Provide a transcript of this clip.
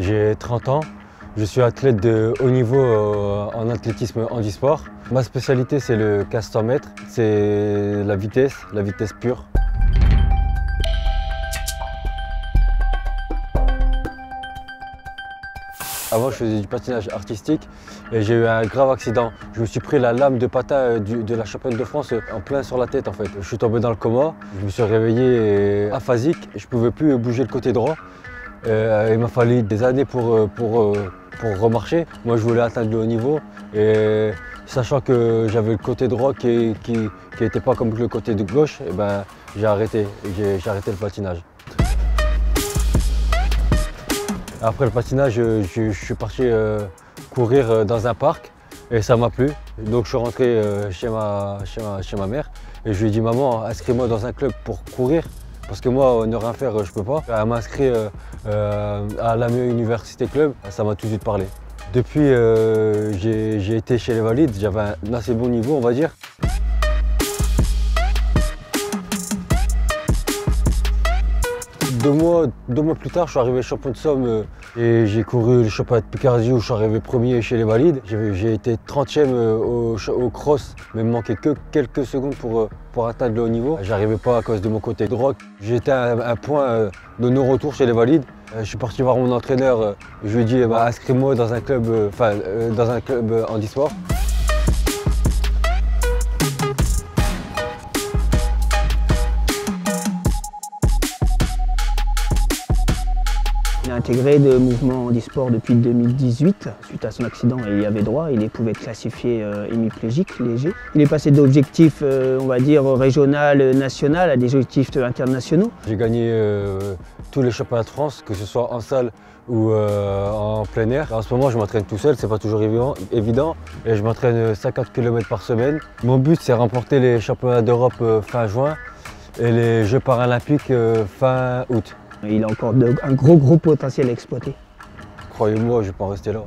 J'ai 30 ans, je suis athlète de haut niveau en athlétisme handisport. Ma spécialité c'est le 400 mètres, c'est la vitesse pure. Avant je faisais du patinage artistique et j'ai eu un grave accident. Je me suis pris la lame de patin de la championne de France en plein sur la tête en fait. Je suis tombé dans le coma, je me suis réveillé aphasique, je ne pouvais plus bouger le côté droit. Il m'a fallu des années pour remarcher. Moi je voulais atteindre le haut niveau et sachant que j'avais le côté droit qui n'était pas comme le côté de gauche, et ben, j'ai arrêté le patinage. Après le patinage, je suis parti courir dans un parc et ça m'a plu. Donc je suis rentré chez ma mère et je lui ai dit maman, inscris-moi dans un club pour courir. Parce que moi, ne rien faire, je peux pas. Elle m'a inscrit à l'AME Université Club, ça m'a tout de suite parlé. Depuis, j'ai été chez les Valides, j'avais un assez bon niveau, on va dire. 2 mois plus tard, je suis arrivé champion de Somme et j'ai couru le championnat de Picardie où je suis arrivé premier chez les Valides. J'ai été 30e au cross, mais il me manquait que quelques secondes pour atteindre le haut niveau. J'arrivais pas à cause de mon côté droit. J'étais à un point de non-retour chez les Valides. Je suis parti voir mon entraîneur, je lui ai dit inscris-moi dans un club, handisport. Il a intégré le mouvement handisport depuis 2018. Suite à son accident, il y avait droit. Il pouvait être classifié hémiplégique, léger. Il est passé d'objectifs, on va dire, régional, national à des objectifs internationaux. J'ai gagné tous les championnats de France, que ce soit en salle ou en plein air. En ce moment, je m'entraîne tout seul, c'est pas toujours évident. Et je m'entraîne 50 km par semaine. Mon but, c'est remporter les championnats d'Europe fin juin et les Jeux paralympiques fin août. Il a encore un gros potentiel à exploiter. Croyez-moi, je ne vais pas en rester là.